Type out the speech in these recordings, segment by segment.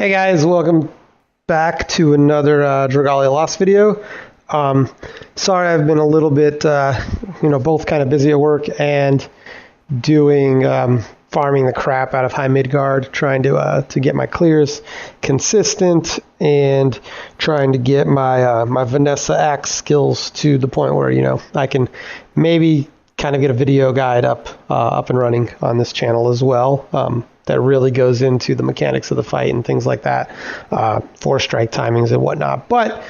Hey guys, welcome back to another Dragalia Lost video. Sorry I've been a little bit, both kind of busy at work and doing farming the crap out of high Midgard, trying to get my clears consistent and trying to get my Vanessa Axe skills to the point where I can maybe kind of get a video guide up and running on this channel as well. That really goes into the mechanics of the fight and things like that, 4-strike timings and whatnot. But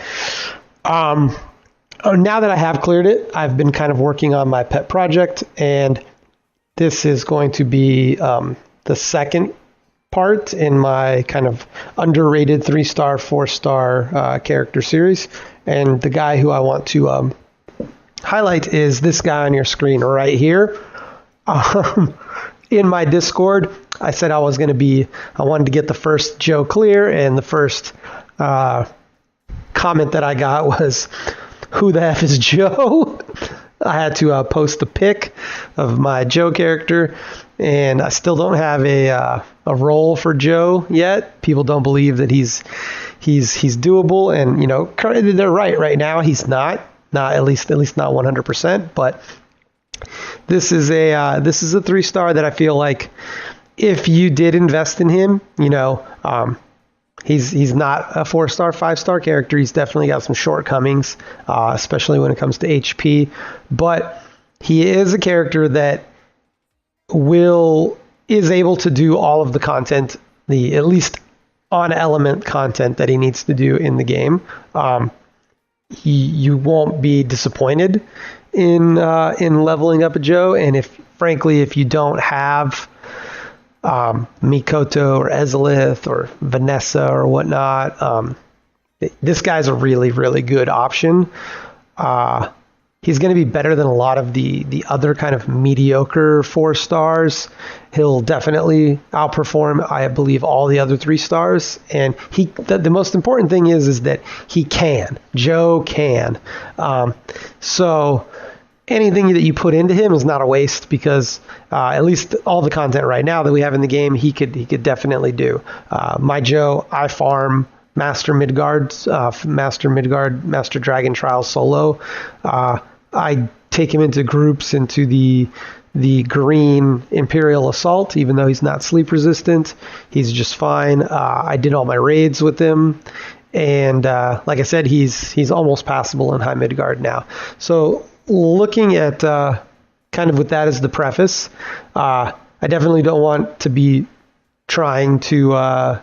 now that I have cleared it, I've been kind of working on my pet project, and this is going to be the second part in my kind of underrated 3-star, 4-star character series. And the guy who I want to highlight is this guy on your screen right here. In my Discord, I said I wanted to get the first Joe clear, and the first comment that I got was, "Who the F is Joe?" I had to post a pic of my Joe character, and I still don't have a role for Joe yet. People don't believe that he's doable, and they're right now he's not at least not 100%, but this is a 3-star that I feel like if you did invest in him, he's not a 4-star, 5-star character. He's definitely got some shortcomings, especially when it comes to HP. But he is a character that is able to do all of the content, the at least on element content that he needs to do in the game. You won't be disappointed in leveling up a Joe, and if you don't have Mikoto or Ezalith or Vanessa or whatnot, this guy's a really, really good option. He's going to be better than a lot of the other kind of mediocre 4-stars. He'll definitely outperform, I believe, all the other 3-stars. And the most important thing is that Joe can. So anything that you put into him is not a waste, because at least all the content right now that we have in the game, he could definitely do. My Joe, I farm Master Midgard, Master Dragon Trial solo. I take him into groups into the green Imperial Assault, even though he's not sleep resistant. He's just fine. I did all my raids with him, and like I said, he's almost passable in high Midgard now. So looking at kind of with that as the preface, I definitely don't want to be trying to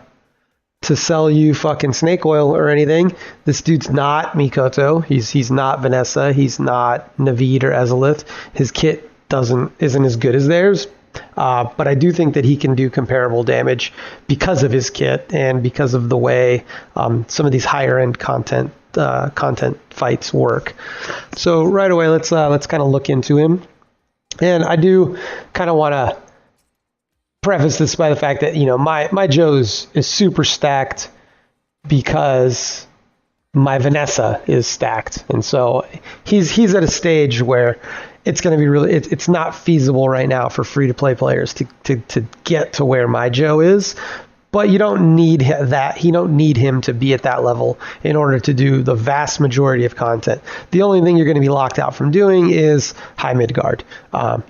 sell you fucking snake oil or anything. This dude's not Mikoto. He's not Vanessa. He's not Naveed or Ezalith. His kit isn't as good as theirs. But I do think that he can do comparable damage because of his kit and because of the way some of these higher end content fights work. So right away, let's kind of look into him. And I do kind of want to preface this by the fact that my Joe is super stacked because my Vanessa is stacked, and so he's at a stage where it's going to be really it's not feasible right now for free to play players to get to where my Joe is. But you don't need that. You don't need him to be at that level in order to do the vast majority of content. The only thing you're going to be locked out from doing is high Midgard.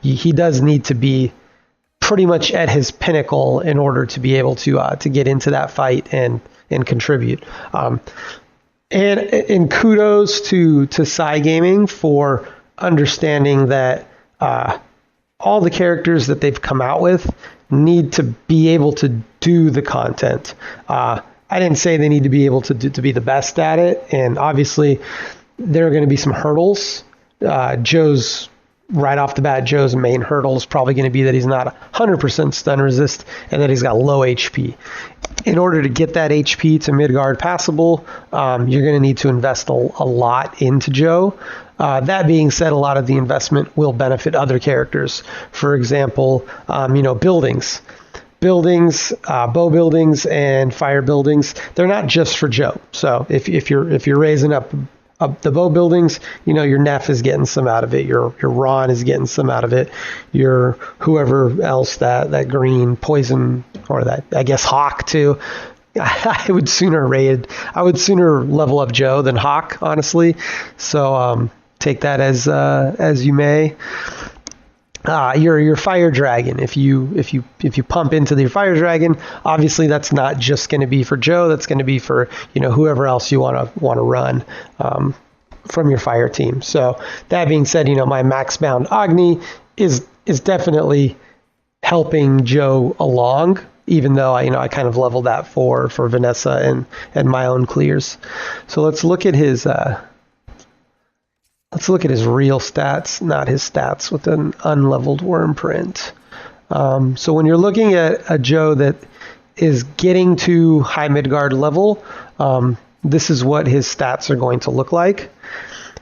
He does need to be pretty much at his pinnacle in order to be able to get into that fight and contribute. And kudos to Psy Gaming for understanding that all the characters that they've come out with need to be able to do the content. I didn't say they need to be able to be the best at it, and obviously there are going to be some hurdles. Right off the bat, Joe's main hurdle is probably going to be that he's not 100% stun resist and that he's got low HP. In order to get that HP to Midgard passable, you're going to need to invest a lot into Joe. That being said, a lot of the investment will benefit other characters. For example, buildings, bow buildings and fire buildings. They're not just for Joe. So if you're raising up the bow buildings, your Neff is getting some out of it. Your Ron is getting some out of it. Your whoever else that green poison, or that, I guess, Hawk too. I would sooner level up Joe than Hawk, honestly. So take that as you may. Your fire dragon. If you pump into your fire dragon, obviously that's not just going to be for Joe. That's going to be for whoever else you want to run from your fire team. So that being said, my max bound Agni is definitely helping Joe along, even though I kind of leveled that for Vanessa and my own clears. So let's look at his real stats, not his stats with an unleveled worm print. So when you're looking at a Joe that is getting to high Midgard level, this is what his stats are going to look like.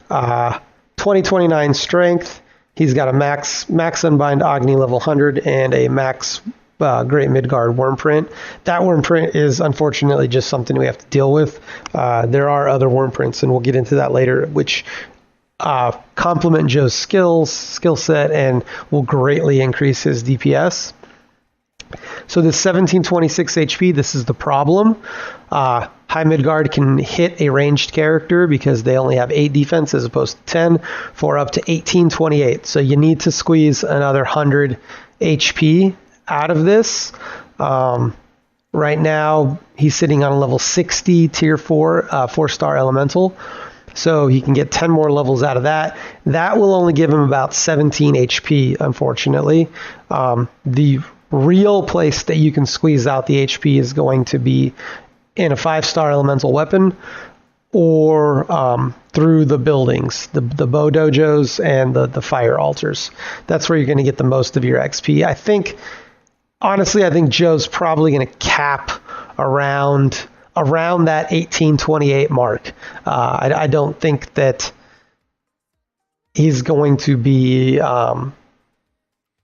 2029 strength. He's got a max Unbind Agni level 100 and a max Great Midgard worm print. That worm print is unfortunately just something we have to deal with. There are other worm prints, and we'll get into that later, which complement Joe's skill set and will greatly increase his DPS. So this 1726 HP, this is the problem. High Midgard can hit a ranged character because they only have 8 defense as opposed to 10 for up to 1828. So you need to squeeze another 100 HP out of this. Right now, he's sitting on a level 60 tier 4 4-star elemental. So he can get 10 more levels out of that. That will only give him about 17 HP, unfortunately. The real place that you can squeeze out the HP is going to be in a 5-star elemental weapon or through the buildings, the bow dojos and the fire altars. That's where you're going to get the most of your XP. Honestly, I think Joe's probably going to cap around that 1828 mark. I don't think that he's going to be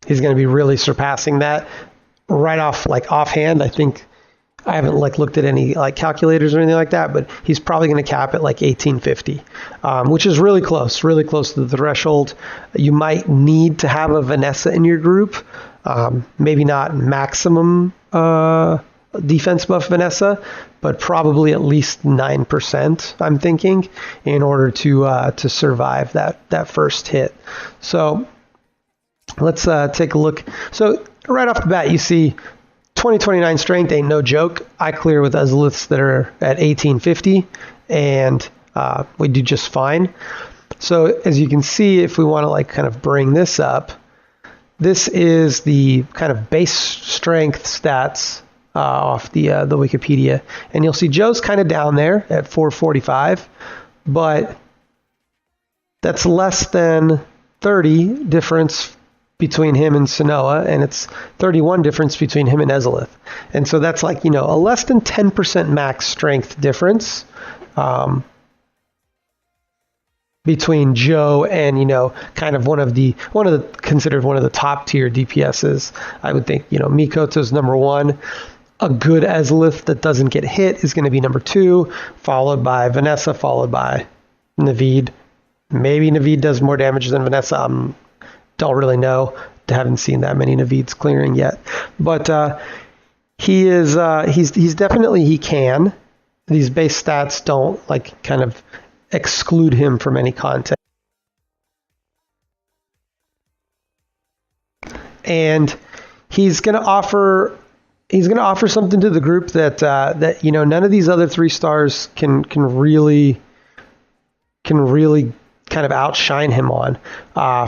really surpassing that right offhand. I think I haven't looked at any calculators or anything like that, but he's probably going to cap at 1850, which is really close to the threshold. You might need to have a Vanessa in your group, maybe not maximum defense buff Vanessa, but probably at least 9%, I'm thinking, in order to survive that first hit. So let's take a look. So right off the bat, you see 2029 strength ain't no joke. I clear with Ezoliths that are at 1850, and we do just fine. So as you can see, if we want to kind of bring this up, this is the kind of base strength stats off the Wikipedia, and you'll see Joe's kind of down there at 445, but that's less than 30 difference between him and Sanoa, and it's 31 difference between him and Ezolith. And so that's a less than 10% max strength difference between Joe and kind of one of the considered one of the top tier DPSs. I would think Mikoto's number 1. A good Ezolith that doesn't get hit is going to be number 2, followed by Vanessa, followed by Naveed. Maybe Naveed does more damage than Vanessa. Don't really know. Haven't seen that many Naveeds clearing yet. But he's definitely, he can. These base stats don't kind of exclude him from any content. And he's going to offer something to the group that none of these other 3 stars can really kind of outshine him on.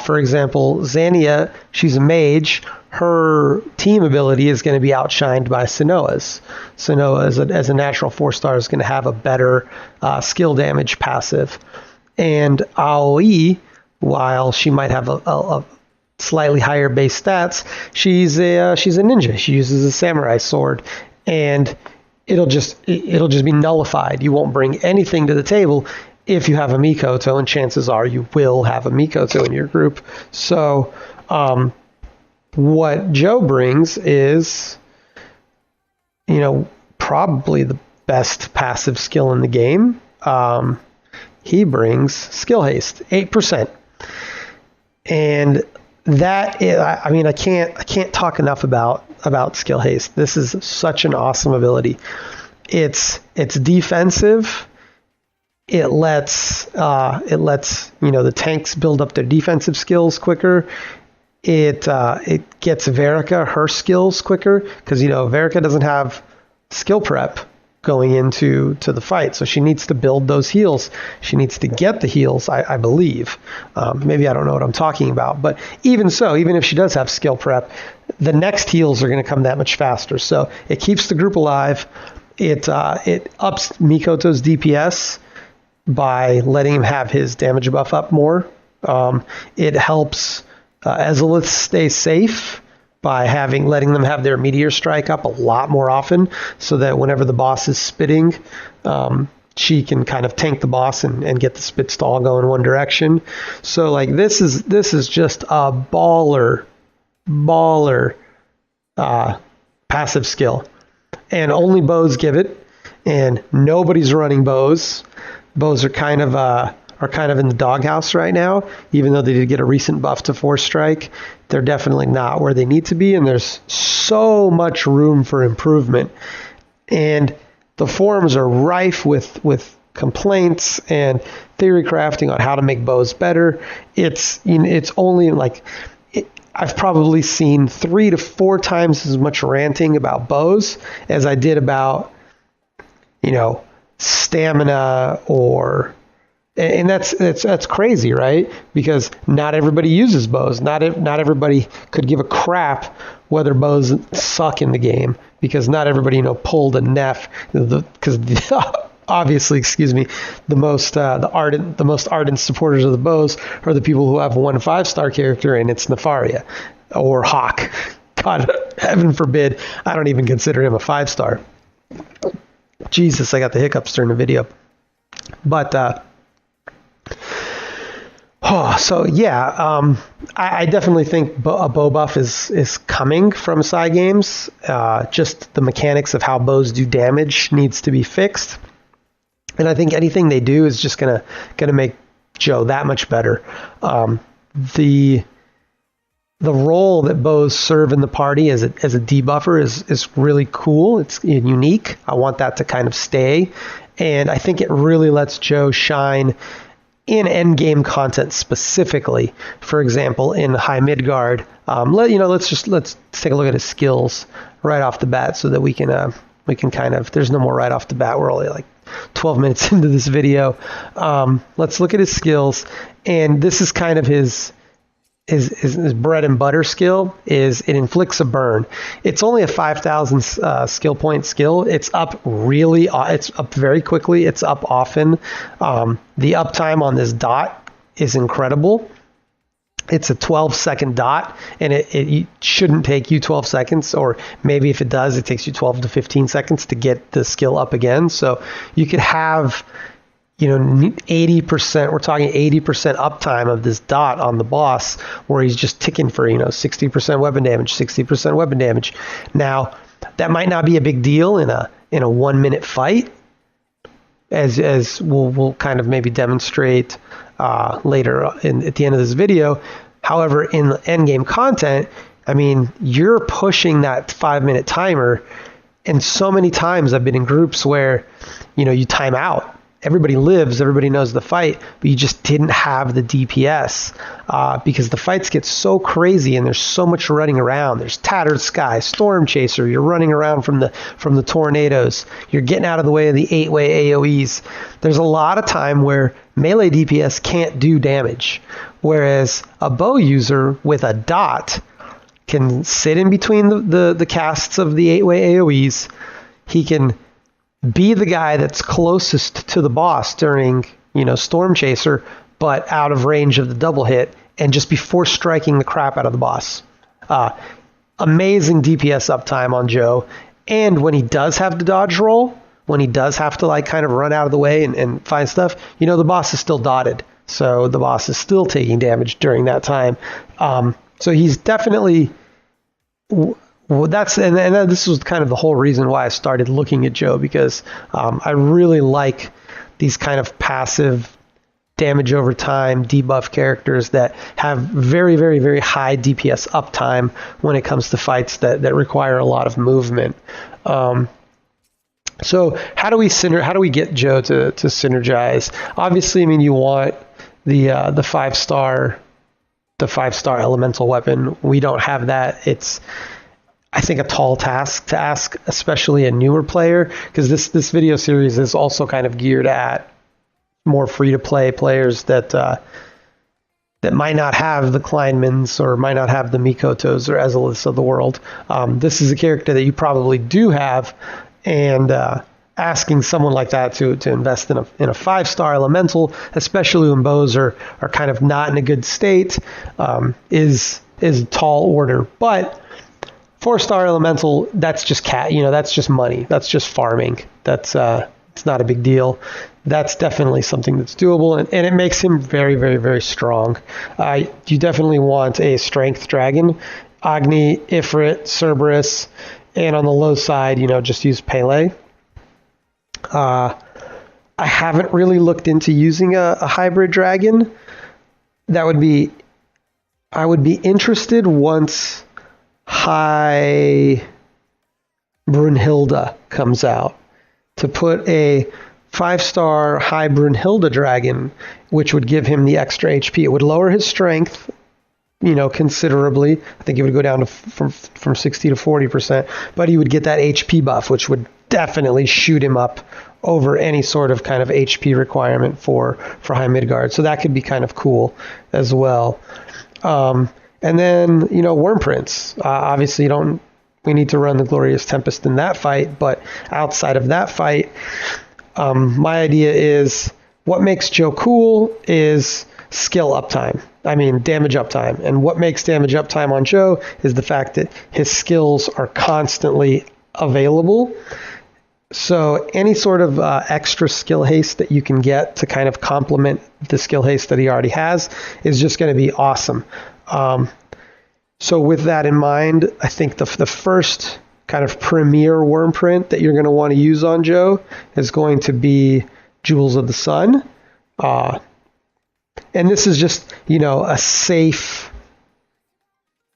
For example, Xania, she's a mage. Her team ability is going to be outshined by Sanoa's. Sanoa, as a natural 4-star, is going to have a better skill damage passive. And Aoi, while she might have a slightly higher base stats, she's a ninja. She uses a samurai sword, and it'll just be nullified. You won't bring anything to the table if you have a Mikoto, and chances are you will have a Mikoto in your group. So what Joe brings is, probably the best passive skill in the game. He brings skill haste, 8%. And that is, I can't talk enough about skill haste. This is such an awesome ability. It's defensive. It lets the tanks build up their defensive skills quicker. It gets Verica her skills quicker because Verica doesn't have skill prep going into the fight, so she needs to build those heals. She needs to get the heals, I believe. Maybe I don't know what I'm talking about, but even so, even if she does have skill prep, the next heals are going to come that much faster. So it keeps the group alive. It ups Mikoto's DPS by letting him have his damage buff up more. It helps Ezolith stay safe by letting them have their meteor strike up a lot more often, so that whenever the boss is spitting, she can kind of tank the boss and get the spit stall go in one direction. So like this is just a baller passive skill, and only bows give it, and nobody's running bows. Bows are kind of in the doghouse right now, even though they did get a recent buff to Force Strike. They're definitely not where they need to be, and there's so much room for improvement. And the forums are rife with complaints and theory crafting on how to make bows better. It's only like I've probably seen 3 to 4 times as much ranting about bows as I did about stamina and that's crazy, right? Because not everybody uses bows. Not everybody could give a crap whether bows suck in the game, because not everybody pulled a Neff. Because obviously, the most ardent supporters of the bows are the people who have one 5-star character, and it's Nefaria or Hawk. God, heaven forbid, I don't even consider him a 5-star. Jesus, I got the hiccups during the video. But I definitely think a bow buff is coming from Psy games. Just the mechanics of how bows do damage needs to be fixed, and I think anything they do is just gonna make Joe that much better. The role that bows serve in the party as a debuffer is really cool. It's unique. I want that to kind of stay, and I think it really lets Joe shine in endgame content specifically. For example, in High Midgard, let's take a look at his skills right off the bat, so that we can kind of, there's no more right off the bat. We're only like 12 minutes into this video. Let's look at his skills, and this is kind of his bread and butter skill. Is it inflicts a burn. It's only a 5,000 skill point skill. It's up very quickly. It's up often. The uptime on this dot is incredible. It's a 12-second dot, and it shouldn't take you 12 seconds, or maybe if it does, it takes you 12 to 15 seconds to get the skill up again. So you could have 80%, we're talking 80% uptime of this dot on the boss, where he's just ticking for 60% weapon damage, 60% weapon damage. Now that might not be a big deal in a 1-minute fight, as we'll kind of maybe demonstrate later at the end of this video. However, in the end game content, I mean, you're pushing that 5-minute timer, and so many times I've been in groups where you time out. Everybody lives, everybody knows the fight, but you just didn't have the DPS because the fights get so crazy and there's so much running around. There's Tattered Sky, Storm Chaser, you're running around from the tornadoes, you're getting out of the way of the 8-way AoEs. There's a lot of time where melee DPS can't do damage, whereas a bow user with a dot can sit in between the casts of the 8-way AoEs. He can be the guy that's closest to the boss during, Storm Chaser, but out of range of the double hit, and just before striking the crap out of the boss. Amazing DPS uptime on Joe. And when he does have the dodge roll, when he does have to kind of run out of the way and find stuff, the boss is still dotted. So the boss is still taking damage during that time. So he's definitely... Well, and this was kind of the whole reason why I started looking at Joe, because I really like these kind of passive damage over time debuff characters that have very, very, very high DPS uptime when it comes to fights that require a lot of movement. So how do we get Joe to synergize? Obviously, I mean, you want the 5-star elemental weapon. We don't have that. It's, I think, a tall task to ask, especially a newer player, because this video series is also kind of geared at more free-to-play players that might not have the Kleinmans or might not have the Mikotos or Ezeliths of the world. This is a character that you probably do have, and asking someone like that to invest in a 5-star elemental, especially when bows are kind of not in a good state, is a tall order. But 4-star elemental, that's just that's just money. That's just farming. That's it's not a big deal. That's definitely something that's doable, and it makes him very, very, very strong. You definitely want a strength dragon, Agni, Ifrit, Cerberus, and on the low side, just use Pele. I haven't really looked into using a hybrid dragon. I would be interested once High Brunhilde comes out, to put a 5-star High Brunhilde dragon, which would give him the extra HP. It would lower his strength, considerably. I think it would go down to from 60 to 40%, but he would get that HP buff, which would definitely shoot him up over any sort of kind of HP requirement for High Midgard. So that could be kind of cool as well. And then, Worm Prince. Obviously, we need to run the Glorious Tempest in that fight, but outside of that fight, my idea is what makes Joe cool is skill uptime. I mean, damage uptime. And what makes damage uptime on Joe is the fact that his skills are constantly available. So any sort of extra skill haste that you can get to kind of complement the skill haste that he already has is just going to be awesome. So with that in mind, I think the first kind of premier worm print that you're going to want to use on Joe is going to be Jewels of the Sun. And this is just,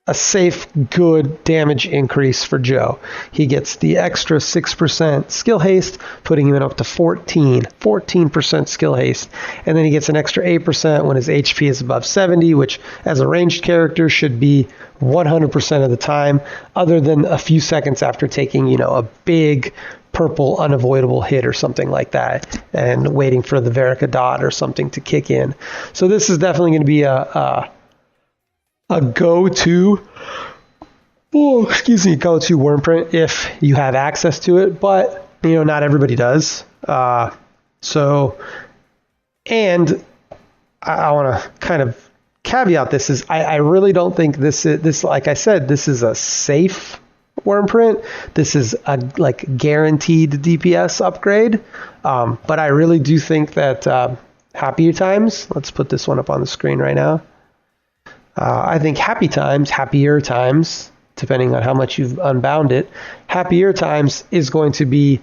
a safe, good damage increase for Joe. He gets the extra 6% skill haste, putting him up to 14% skill haste. And then he gets an extra 8% when his HP is above 70, which as a ranged character should be 100% of the time, other than a few seconds after taking, a big purple unavoidable hit or something like that, and waiting for the Verica dot or something to kick in. So this is definitely going to be a go-to worm print if you have access to it, but not everybody does. And I want to kind of caveat this is I really don't think this like I said, this is a safe worm print. This is a guaranteed DPS upgrade, but I really do think that Happier Times, let's put this one up on the screen right now. I think Happier Times, depending on how much you've unbound it, Happier Times is going to be,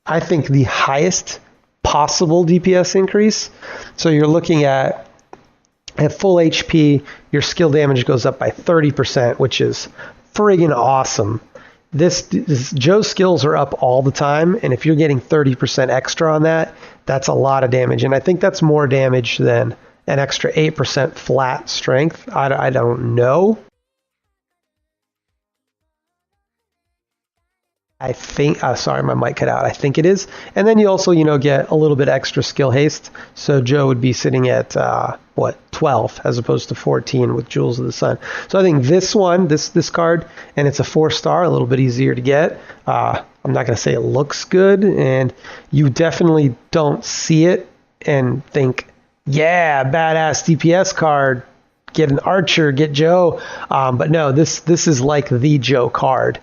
I think, the highest possible DPS increase. So you're looking at full HP, your skill damage goes up by 30%, which is friggin' awesome. This Joe's skills are up all the time, and if you're getting 30% extra on that, that's a lot of damage. And I think that's more damage than an extra 8% flat strength. I don't know. I think, sorry, my mic cut out. I think it is. And then you also, get a little bit extra skill haste. So Joe would be sitting at, 12 as opposed to 14 with Jewels of the Sun. So I think this one, this card, and it's a 4-star, a little bit easier to get. I'm not going to say it looks good, and you definitely don't see it and think, yeah, badass DPS card, get an archer, get Joe. But no, this is like the Joe card.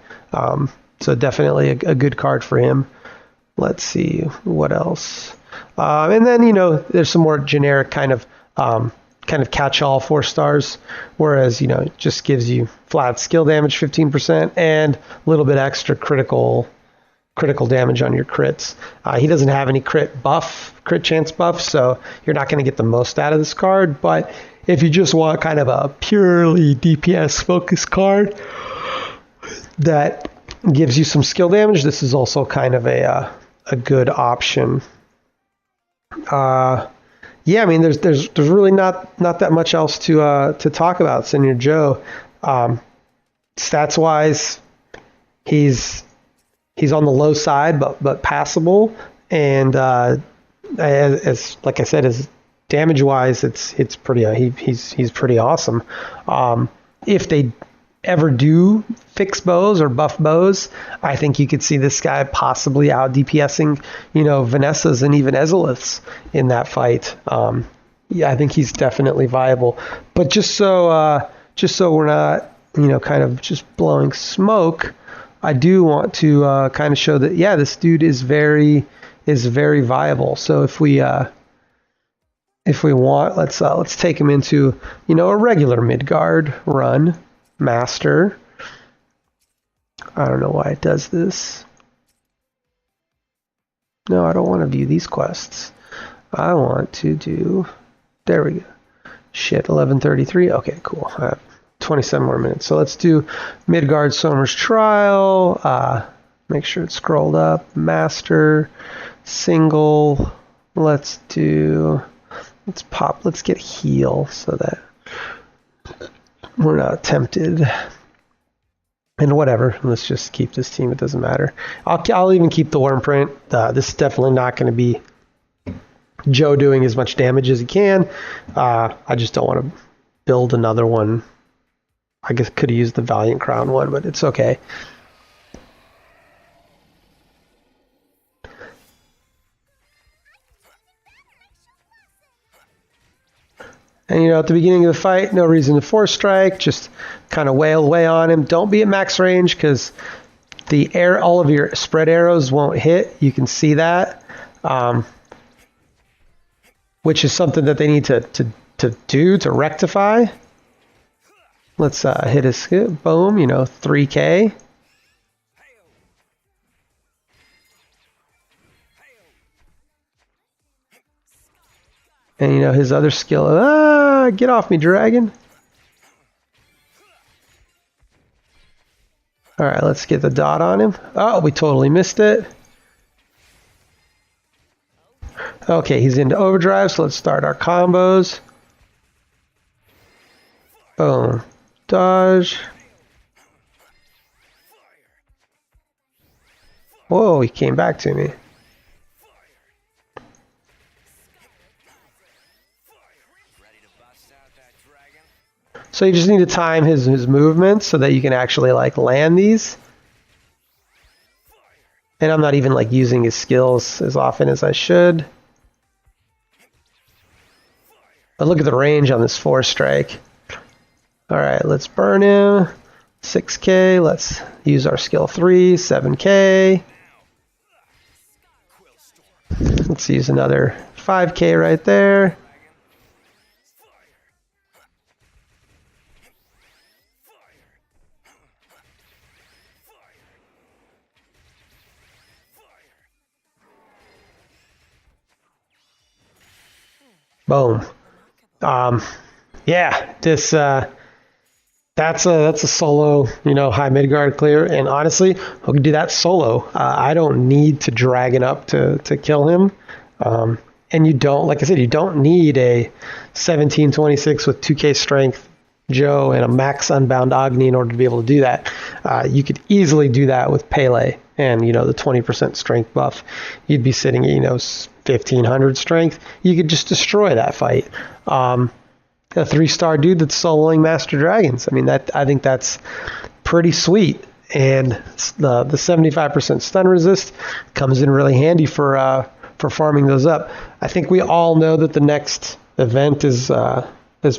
So definitely a good card for him. Let's see what else. And then, there's some more generic kind of catch-all 4 stars, whereas, it just gives you flat skill damage 15% and a little bit extra critical damage on your crits. He doesn't have any crit chance buff, so you're not going to get the most out of this card. But if you just want kind of a purely DPS focused card that gives you some skill damage, this is also kind of a a good option. Yeah, I mean, there's really not that much else to talk about. Senior Joe, stats wise, he's on the low side, but passable, and as like I said, as damage wise, it's pretty. He's pretty awesome. If they ever do fix bows or buff bows, I think you could see this guy possibly out DPSing, Vanessa's and even Ezolith's in that fight. Yeah, I think he's definitely viable. But just so we're not, kind of just blowing smoke, I do want to kind of show that, yeah, this dude is very viable. So if we want, let's take him into, a regular Midgard run. Master. I don't know why it does this. No, I don't want to view these quests. I want to do, there we go. Shit, 11:33. Okay, cool. I have 27 more minutes. So let's do Midgard Somer's Trial. Make sure it's scrolled up. Master, single. Let's get heal so that we're not tempted. And whatever, let's just keep this team. It doesn't matter. I'll even keep the worm print. This is definitely not going to be Joe doing as much damage as he can. I just don't want to build another one. I guess could have used the Valiant Crown one, but it's okay. And, at the beginning of the fight, no reason to force strike. Just kind of wail away on him. Don't be at max range because all of your spread arrows won't hit. You can see that, which is something that they need to rectify. Let's hit his skip. Boom, 3K. And his other skill, get off me, dragon. All right, let's get the dot on him. Oh, we totally missed it. Okay, he's into overdrive, so let's start our combos. Boom. Dodge. Whoa, he came back to me. So you just need to time his movements so that you can actually land these. And I'm not even using his skills as often as I should. But look at the range on this 4-strike. All right, let's burn him. 6K. Let's use our skill 3. 7K. Let's use another 5K right there. Boom. Yeah, this that's a solo, high Midgard clear, and honestly, we can do that solo. I don't need to dragon up to kill him. And you don't, like I said, you don't need a 1726 with 2K strength Joe and a max unbound Agni in order to be able to do that. You could easily do that with Pele and, the 20% strength buff. You'd be sitting at, 1500 strength. You could just destroy that fight. A 3-star dude that's soloing Master Dragons. I mean, I think that's pretty sweet. And the 75% stun resist comes in really handy for farming those up. I think we all know that the next event is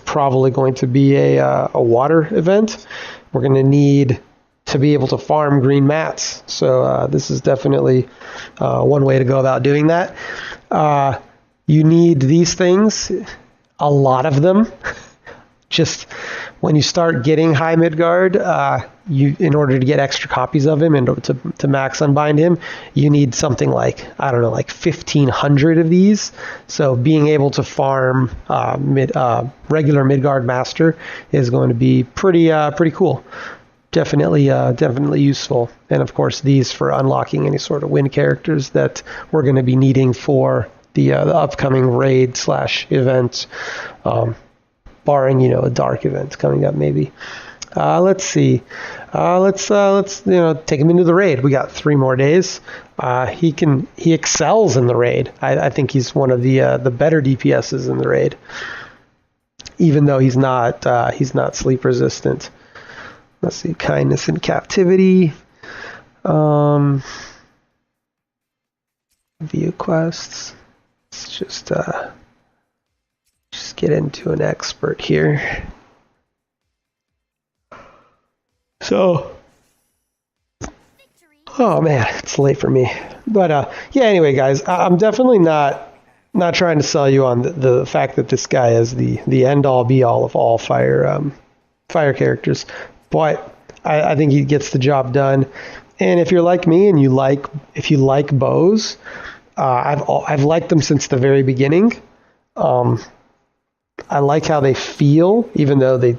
probably going to be a water event. We're going to need to be able to farm green mats. So this is definitely one way to go about doing that. You need these things, a lot of them. Just when you start getting high Midgard, in order to get extra copies of him and to max unbind him, you need something like 1,500 of these. So being able to farm regular Midgard Master is going to be pretty cool. definitely useful. And of course, these for unlocking any sort of win characters that we're going to be needing for the upcoming raid / event, barring a dark event coming up maybe. Let's see. Let's take him into the raid. We got 3 more days. He excels in the raid. I think he's one of the better DPSs in the raid, even though he's not sleep resistant. Let's see, kindness in captivity. View quests. Let's just get into an expert here. So, oh man, it's late for me. But yeah, anyway, guys, I'm definitely not trying to sell you on the fact that this guy is the end all be all of all fire characters. But I think he gets the job done. And if you're like me and if you like bows, I've liked them since the very beginning. I like how they feel, even though they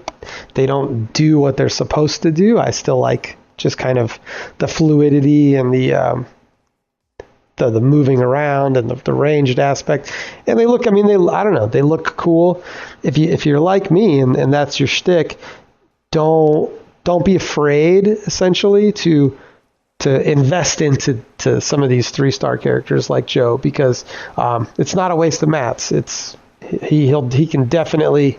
don't do what they're supposed to do. I still like just kind of the fluidity and the moving around and the ranged aspect. And they look, I don't know, they look cool. If you're like me and that's your shtick, don't be afraid, essentially, to invest into some of these 3-star characters like Joe, because it's not a waste of mats. He can definitely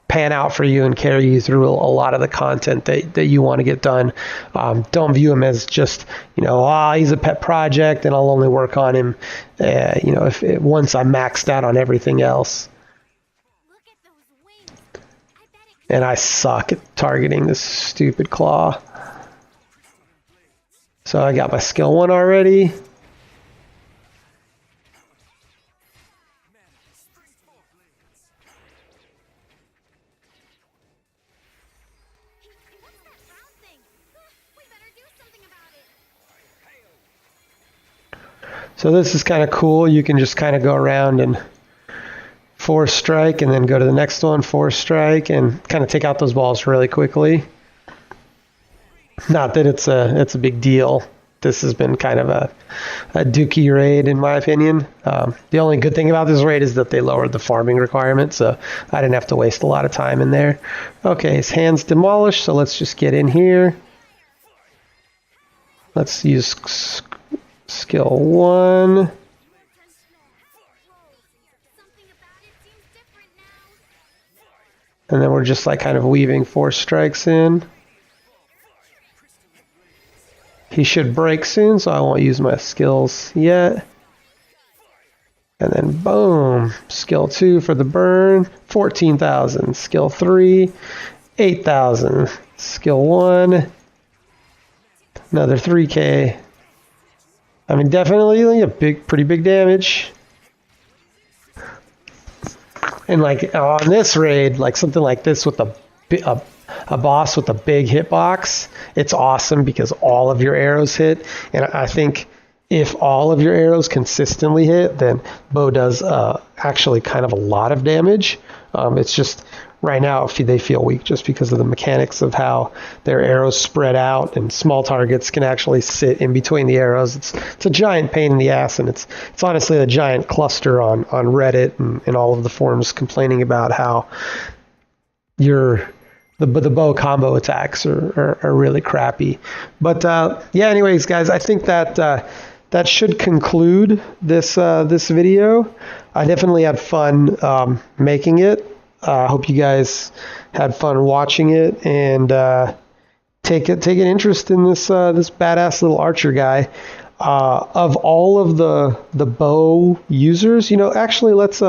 pan out for you and carry you through a lot of the content that you want to get done. Don't view him as just he's a pet project and I'll only work on him once I'm maxed out on everything else. And I suck at targeting this stupid claw. So I got my skill 1 already. So this is kind of cool. You can just kind of go around and 4 strike and then go to the next one, 4 strike, and kind of take out those balls really quickly. Not that it's a big deal. This has been kind of a dookie raid, in my opinion. The only good thing about this raid is that they lowered the farming requirement, so I didn't have to waste a lot of time in there. Okay, his hand's demolished, so let's just get in here. Let's use skill 1. And then we're just like kind of weaving 4 strikes in. He should break soon, so I won't use my skills yet. And then boom, skill 2 for the burn, 14,000. Skill 3, 8,000. Skill 1, another 3K. Definitely pretty big damage. And like on this raid, like something like this with a boss with a big hitbox, it's awesome because all of your arrows hit. And I think if all of your arrows consistently hit, then Bo does actually kind of a lot of damage. It's just right now they feel weak just because of the mechanics of how their arrows spread out, and small targets can actually sit in between the arrows. It's a giant pain in the ass, and it's honestly a giant cluster on Reddit and all of the forums complaining about how the bow combo attacks are really crappy. But yeah, anyways, guys, I think that should conclude this video. I definitely had fun making it. I hope you guys had fun watching it and take an interest in this badass little archer guy. Of all of the bow users, actually let's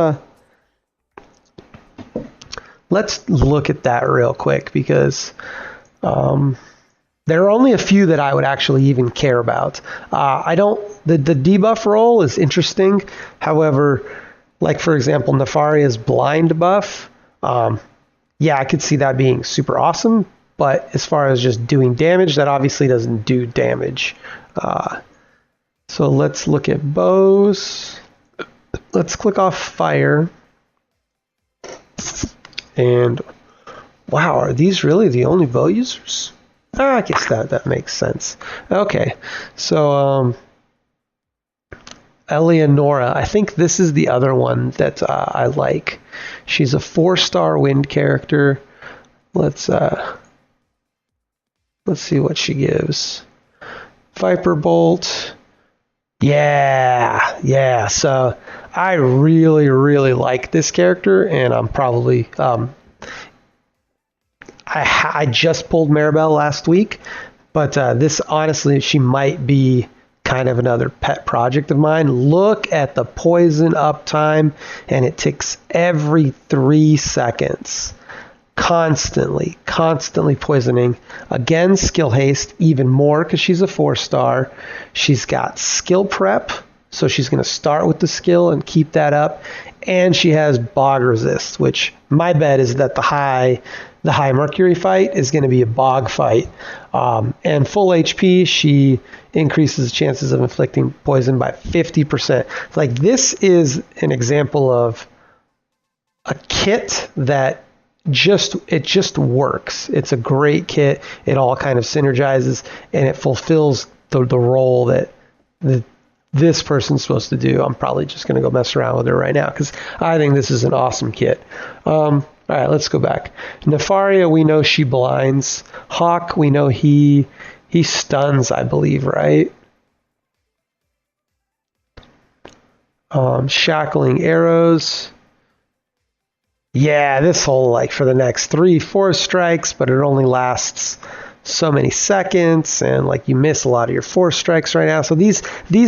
look at that real quick, because there are only a few that I would actually even care about. The debuff roll is interesting. However, like for example, Nefaria's blind buff, yeah, I could see that being super awesome. But as far as just doing damage, that obviously doesn't do damage. So let's look at bows. Let's click off fire. And wow, are these really the only bow users? I guess that makes sense. Okay, so Eleonora, I think this is the other one that I like. She's a 4-star wind character. Let's see what she gives. Viper Bolt. Yeah. So I really, really like this character, and I'm probably I just pulled Maribel last week, but this honestly, she might be kind of another pet project of mine. Look at the poison uptime, and it ticks every 3 seconds. Constantly poisoning. Again, skill haste, even more because she's a 4-star. She's got skill prep, so she's going to start with the skill and keep that up. And she has bog resist, which my bet is that the high mercury fight is going to be a bog fight. And full HP, she increases chances of inflicting poison by 50%. Like, this is an example of a kit that just works. It's a great kit. It all kind of synergizes, and it fulfills the role that this person's supposed to do. I'm probably just going to go mess around with her right now because I think this is an awesome kit. All right, let's go back. Nefaria, we know she blinds. Hawk, we know he stuns, I believe, right? Shackling arrows. Yeah, this whole, like, for the next 3-4 strikes, but it only lasts so many seconds, and like you miss a lot of your 4 strikes right now. So these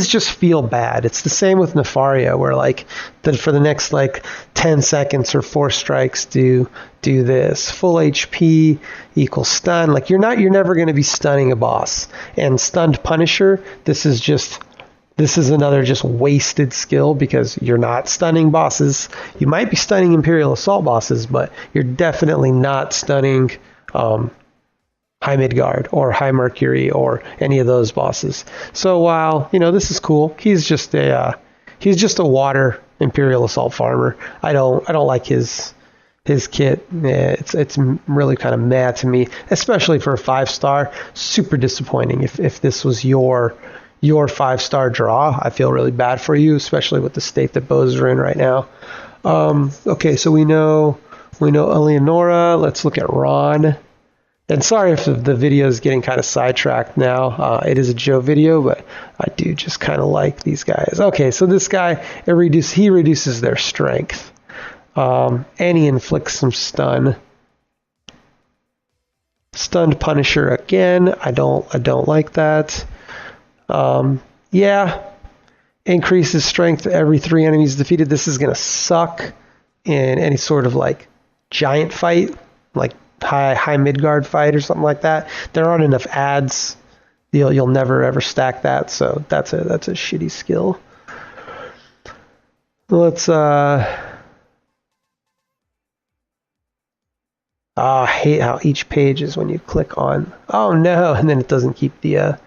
just feel bad. It's the same with Nefaria, where like for the next like 10 seconds or 4 strikes do this. Full HP equals stun. Like you're never going to be stunning a boss. And stunned Punisher, this is another just wasted skill because you're not stunning bosses. You might be stunning Imperial Assault bosses, but you're definitely not stunning High Midgard or High Mercury or any of those bosses. So while this is cool, he's just a water Imperial Assault farmer. I don't like his kit. It's really kind of mad to me, especially for a 5-star. Super disappointing. If this was your 5-star draw, I feel really bad for you, especially with the state that bows are in right now. Okay, so we know Eleonora. Let's look at Ron. And sorry if the video is getting kind of sidetracked now. It is a Joe video, but I do just kind of like these guys. Okay, so this guy, he reduces their strength. And he inflicts some stun. Stunned Punisher again. I don't like that. Yeah, increases strength every 3 enemies defeated. This is gonna suck in any sort of like giant fight, like high Midgard fight or something like that. There aren't enough ads. You'll never ever stack that, so that's a shitty skill. Let's I hate how each page is when you click on. Oh no, and then it doesn't keep the let's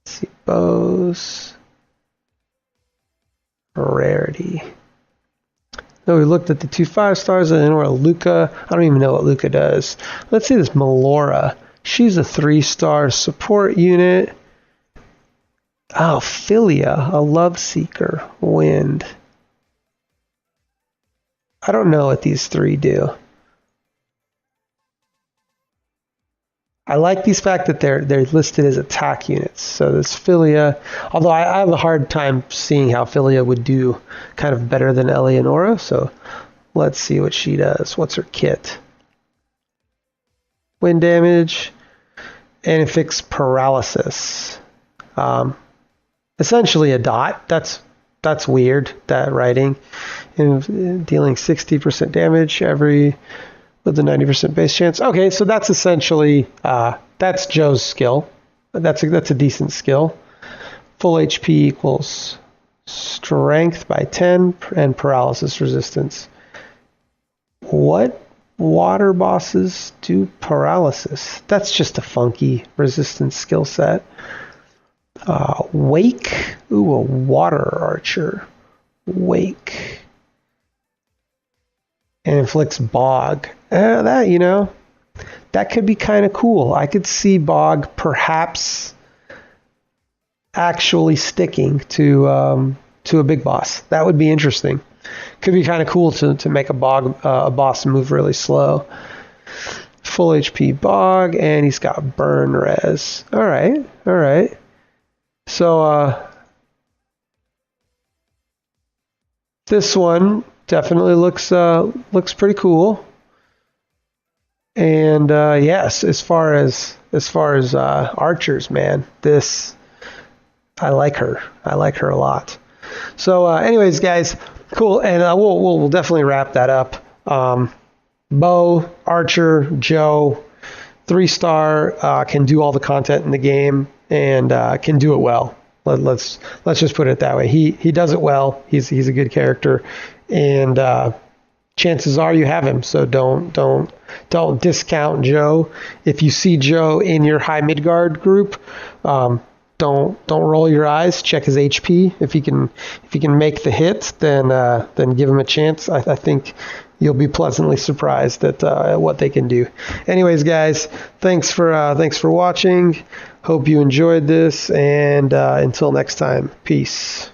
see, bows. Rarity. No, we looked at the 2 5-stars and then we're Luca. I don't even know what Luca does. Let's see this Melora. She's a 3-star support unit. Oh, Philia, a love seeker. Wind. I don't know what these 3 do. I like the fact that they're listed as attack units. So this Philia, although I have a hard time seeing how Philia would do kind of better than Eleonora. So let's see what she does. What's her kit? Wind damage and inflicts paralysis. Essentially a dot. That's weird, that writing. And dealing 60% damage every with a 90% base chance. Okay, so that's essentially that's Joe's skill. That's a decent skill. Full HP equals strength by 10 and paralysis resistance. What water bosses do paralysis? That's just a funky resistance skill set. Wake. Ooh, a water archer. Wake. And inflicts bog. That, that could be kind of cool. I could see Bog perhaps actually sticking to a big boss. That would be interesting. Could be kind of cool to make a boss move really slow. Full HP Bog, and he's got burn res. All right. So this one definitely looks pretty cool. And yes, as far as archers, man, this I like her. I like her a lot. So anyways, guys, cool, and we'll definitely wrap that up. Bo, Archer, Joe, 3-star, can do all the content in the game and can do it well. Let's just put it that way. He does it well. He's a good character, and chances are you have him. So don't discount Joe. If you see Joe in your high Midgard group, don't roll your eyes. Check his HP. If he can make the hit, then give him a chance. I think you'll be pleasantly surprised at what they can do. Anyways, guys, thanks for watching. Hope you enjoyed this, and until next time, peace.